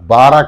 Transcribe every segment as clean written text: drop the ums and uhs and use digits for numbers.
12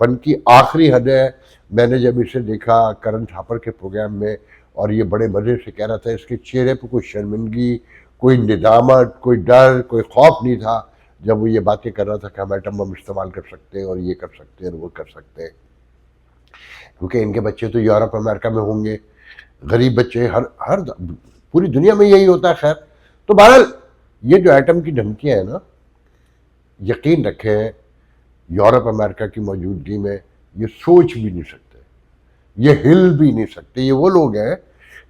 پن کی آخری حد ہے. میں نے جب اسے دیکھا کرن تھاپر کے پروگرام میں اور یہ بڑے مزے سے کہہ رہا تھا, اس کے چہرے پہ کوئی شرمندگی, کوئی ندامت, کوئی ڈر, کوئی خوف نہیں تھا جب وہ یہ باتیں کر رہا تھا کہ ہم ایٹم بم استعمال کر سکتے ہیں اور یہ کر سکتے ہیں اور وہ کر سکتے ہیں, کیونکہ ان کے بچے تو یورپ امریکہ میں ہوں گے, غریب بچے ہر پوری دنیا میں یہی ہوتا ہے. خیر, تو بہرحال یہ جو ایٹم کی دھمکیاں ہیں نا, یقین رکھیں یورپ امریکہ کی موجودگی میں یہ سوچ بھی نہیں سکتے, یہ ہل بھی نہیں سکتے. یہ وہ لوگ ہیں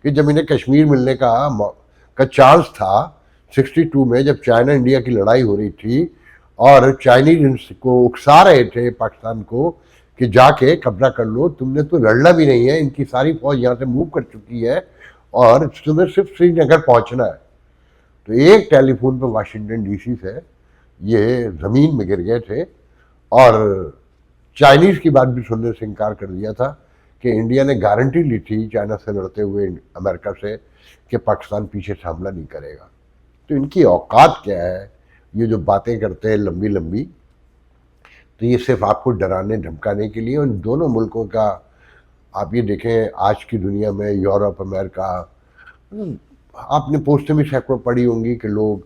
کہ جب انہیں کشمیر ملنے کا چانس تھا 62 میں, جب چائنا انڈیا کی لڑائی ہو رہی تھی اور چائنیز کو اکسا رہے تھے پاکستان کو کہ جا کے قبضہ کر لو, تم نے تو لڑنا بھی نہیں ہے, ان کی ساری فوج یہاں سے موو کر چکی ہے اور تمہیں صرف سری نگر پہنچنا ہے. تو ایک ٹیلی فون پہ واشنگٹن ڈی سی سے یہ زمین میں گر گئے تھے اور چائنیز کی بات بھی سننے سے انکار کر دیا تھا کہ انڈیا نے گارنٹی لی تھی چائنا سے لڑتے ہوئے امریکہ سے کہ پاکستان پیچھے سے حملہ نہیں کرے گا. تو ان کی اوقات کیا ہے, یہ جو باتیں کرتے ہیں لمبی لمبی, تو یہ صرف آپ کو ڈرانے دھمکانے کے لیے. ان دونوں ملکوں کا آپ یہ دیکھیں آج کی دنیا میں یورپ امریکہ, آپ نے پوسٹیں بھی سینکڑوں پڑھی ہوں گی کہ لوگ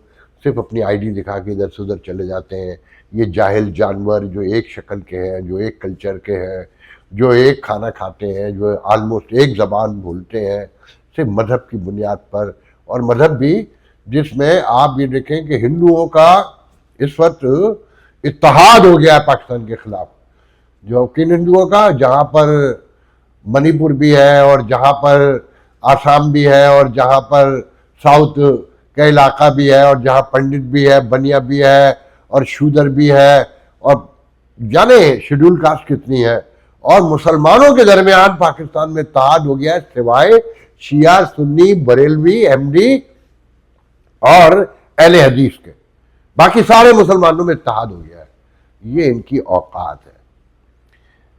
صرف اپنی آئی ڈی دکھا کے ادھر سے ادھر چلے جاتے ہیں. یہ جاہل جانور جو ایک شکل کے ہیں, جو ایک کلچر کے ہیں, جو ایک کھانا کھاتے ہیں, جو آلموسٹ ایک زبان بولتے ہیں, صرف مذہب کی بنیاد پر, اور مذہب بھی جس میں آپ یہ دیکھیں کہ ہندوؤں کا اس وقت اتحاد ہو گیا ہے پاکستان کے خلاف. جو کن ہندوؤں کا, جہاں پر منی پور بھی ہے اور جہاں پر آسام بھی ہے اور جہاں پر ساؤتھ کا علاقہ بھی ہے اور جہاں پنڈت بھی ہے, بنیا بھی ہے اور شودر بھی ہے, اور جانے شیڈول کاسٹ کتنی ہے. اور مسلمانوں کے درمیان پاکستان میں اتحاد ہو گیا ہے سوائے شیعہ, سنی, بریلوی, احمدی اور اہل حدیث کے, باقی سارے مسلمانوں میں اتحاد ہو گیا ہے. یہ ان کی اوقات ہے.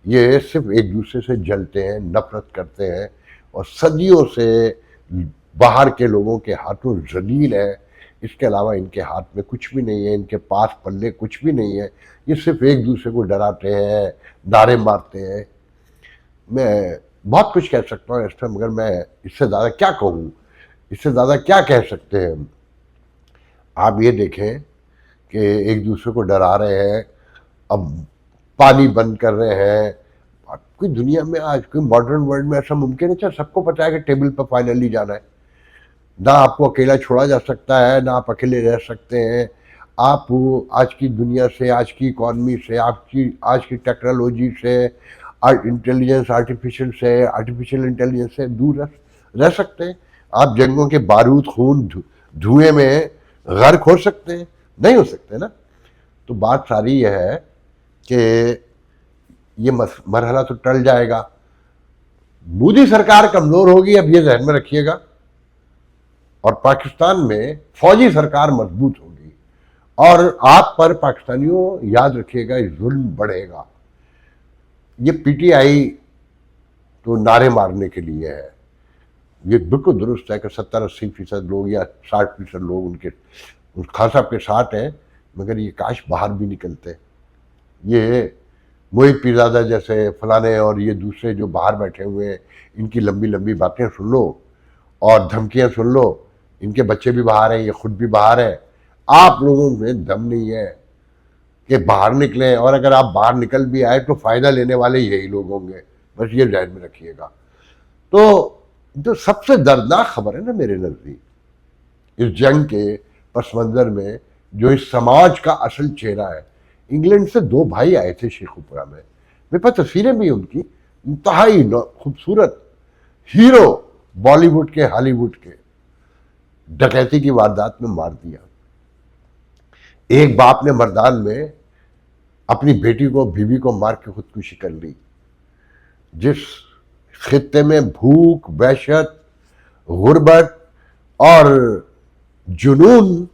یہ صرف ایک دوسرے سے جلتے ہیں, نفرت کرتے ہیں اور صدیوں سے باہر کے لوگوں کے ہاتھوں ذلیل ہے. اس کے علاوہ ان کے ہاتھ میں کچھ بھی نہیں ہے, ان کے پاس پلے کچھ بھی نہیں ہے. یہ صرف ایک دوسرے کو ڈراتے ہیں, نعرے مارتے ہیں. میں بہت کچھ کہہ سکتا ہوں اس میں, مگر میں اس سے زیادہ کیا کہوں, اس سے زیادہ کیا کہہ سکتے ہیں. آپ یہ دیکھیں کہ ایک دوسرے کو ڈرا رہے ہیں, اب پانی بند کر رہے ہیں. کوئی دنیا میں آج کوئی ماڈرن ورلڈ میں ایسا ممکن ہے, سب کو پتہ ہے کہ ٹیبل پہ فائنلی جانا ہے, نہ آپ کو اکیلا چھوڑا جا سکتا ہے, نہ آپ اکیلے رہ سکتے ہیں. آپ آج کی دنیا سے, آج کی اکانومی سے, آج کی ٹیکنالوجی سے, آرٹیفیشل انٹیلیجنس سے دور رہ سکتے ہیں. آپ جنگوں کے بارود, خون, دھوئیں میں غرق ہو سکتے ہیں؟ نہیں ہو سکتے نا. تو بات ساری یہ ہے کہ یہ مرحلہ تو ٹل جائے گا. مودی سرکار کمزور ہوگی, اب یہ ذہن میں رکھیے گا, اور پاکستان میں فوجی سرکار مضبوط ہوگی, اور آپ پر پاکستانیوں یاد رکھیے گا ظلم بڑھے گا. یہ پی ٹی آئی تو نعرے مارنے کے لیے ہے, یہ بالکل درست ہے کہ 70-80% لوگ یا 60% لوگ ان کے خان صاحب کے ساتھ ہیں, مگر یہ کاش باہر بھی نکلتے. یہ محب پیرزادہ جیسے فلانے اور یہ دوسرے جو باہر بیٹھے ہوئے ہیں, ان کی لمبی لمبی باتیں سن لو اور دھمکیاں سن لو. ان کے بچے بھی باہر ہیں, یہ خود بھی باہر ہیں. آپ لوگوں میں دم نہیں ہے کہ باہر نکلیں, اور اگر آپ باہر نکل بھی آئے تو فائدہ لینے والے یہی لوگ ہوں گے, بس یہ ذہن میں رکھیے گا. تو جو سب سے دردناک خبر ہے نا میرے نزدیک اس جنگ کے پس منظر میں, جو اس سماج کا اصل چہرہ ہے, انگلینڈ سے 2 بھائی آئے تھے شیخوپورہ میں, میرے پاس تصویریں بھی ان کی, انتہائی خوبصورت ہیرو بالی ووڈ کے, ہالی ووڈ کے, ڈکیتی کی واردات میں مار دیا. ایک باپ نے مردان میں اپنی بیٹی کو, بیوی کو مار کے خودکشی کر لی. جس خطے میں بھوک, وحشت, غربت اور جنون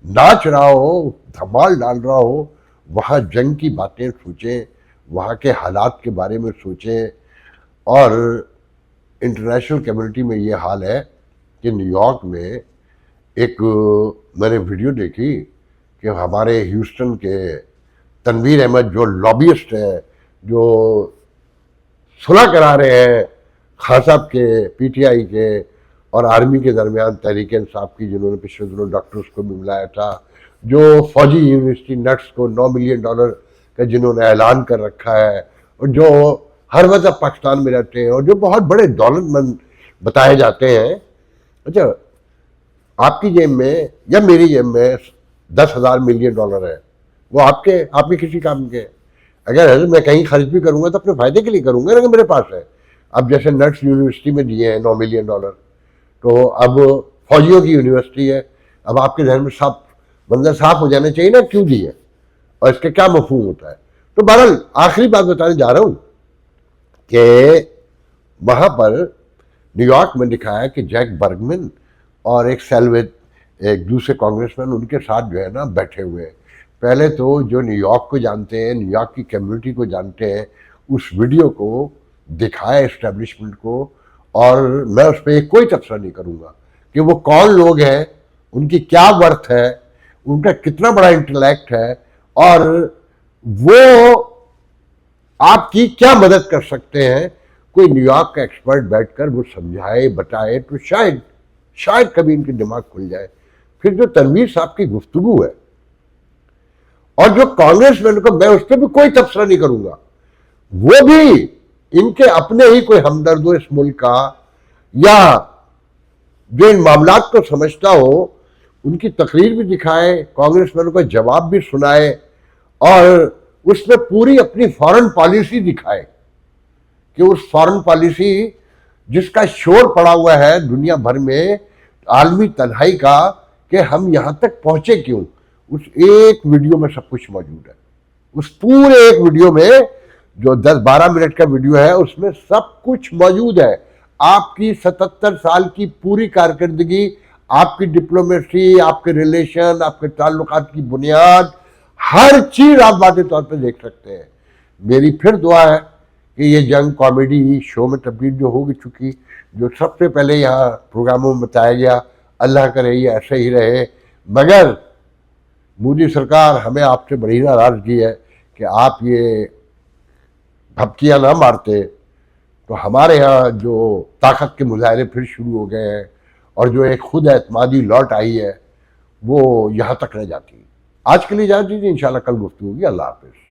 ناچ رہا ہو, دھمال ڈال رہا ہو, وہاں جنگ کی باتیں سوچیں, وہاں کے حالات کے بارے میں سوچیں. اور انٹرنیشنل کمیونٹی میں یہ حال ہے کہ نیو یارک میں ایک میں نے ویڈیو دیکھی کہ ہمارے ہیوسٹن کے تنویر احمد جو لابیسٹ ہے جو صلح کرا رہے ہیں خان صاحب کے، پی ٹی آئی کے اور آرمی کے درمیان تحریک انصاف کی، جنہوں نے پچھلے دنوں ڈاکٹرز کو بھی ملایا تھا، جو فوجی یونیورسٹی نٹس کو $9 ملین کا جنہوں نے اعلان کر رکھا ہے، اور جو ہر وقت پاکستان میں رہتے ہیں اور جو بہت بڑے دولت مند بتائے جاتے ہیں. اچھا، آپ کی جیب میں یا میری جیب میں $10,000 ملین ہے، وہ آپ کے کسی کام کے. اگر میں کہیں خرچ بھی کروں گا تو اپنے فائدے کے لیے کروں گا، اگر میرے پاس ہے. اب جیسے نٹس یونیورسٹی میں دیے ہیں $9 ملین، تو اب فوجیوں کی یونیورسٹی ہے. اب آپ کے ذہن میں صاف منظر صاف ہو جانا چاہیے نا کیوں دیے اور اس کا کیا مفہوم ہوتا ہے. تو بہرحال آخری بات بتانے جا رہا ہوں کہ وہاں پر نیو یارک میں دکھایا کہ جیک برگمن اور ایک سیلویت، ایک دوسرے کانگریس مین، ان کے ساتھ جو ہے نا بیٹھے ہوئے ہیں. پہلے تو جو نیو یارک کو جانتے ہیں، نیو یارک کی کمیونٹی کو جانتے ہیں، اس ویڈیو کو دکھائے اسٹیبلشمنٹ کو، اور میں اس پہ کوئی تبصرہ نہیں کروں گا کہ وہ کون لوگ ہیں، ان کی کیا ورتھ ہے، ان کا کتنا بڑا انٹلیکٹ ہے، اور وہ آپ کی کیا مدد کر سکتے ہیں. کوئی نیو یارک کا ایکسپرٹ بیٹھ کر وہ سمجھائے بتائے تو شاید کبھی ان کے دماغ کھل جائے. پھر جو تنویر صاحب کی گفتگو ہے اور جو کانگریس مین کو، میں اس پہ بھی کوئی تبصرہ نہیں کروں گا، وہ بھی ان کے اپنے ہی کوئی ہمدرد ہو اس ملک کا، یا جو ان معاملات کو سمجھتا ہو، ان کی تقریر بھی دکھائے، کانگریس مینوں کا جواب بھی سنائے، اور اس میں پوری اپنی فارن پالیسی دکھائے کہ اس فارن پالیسی جس کا شور پڑا ہوا ہے دنیا بھر میں عالمی تنہائی کا کہ ہم یہاں تک پہنچے کیوں، اس ایک ویڈیو میں سب کچھ موجود ہے. اس پورے ایک ویڈیو میں جو 10-12 منٹ کا ویڈیو ہے اس میں سب کچھ موجود ہے. آپ کی 77 سال کی پوری کارکردگی، آپ کی ڈپلومیسی، آپ کے ریلیشن، آپ کے تعلقات کی بنیاد، ہر چیز آپ واضح طور پہ دیکھ سکتے ہیں. میری پھر دعا ہے کہ یہ جنگ کامیڈی شو میں تبدیل جو ہوگی، چکی جو سب سے پہلے یہاں پروگراموں میں بتایا گیا، اللہ کرے یہ ایسے ہی رہے. مگر مودی سرکار، ہمیں آپ سے بڑی ناراضگی ہے کہ آپ یہ بھپکیاں نہ مارتے تو ہمارے ہاں جو طاقت کے مظاہرے پھر شروع ہو گئے ہیں، اور جو ایک خود اعتمادی لوٹ آئی ہے وہ یہاں تک رہ جاتی. آج کے لیے اجازت دیجیے، انشاءاللہ کل گفتگو ہوگی. اللہ حافظ.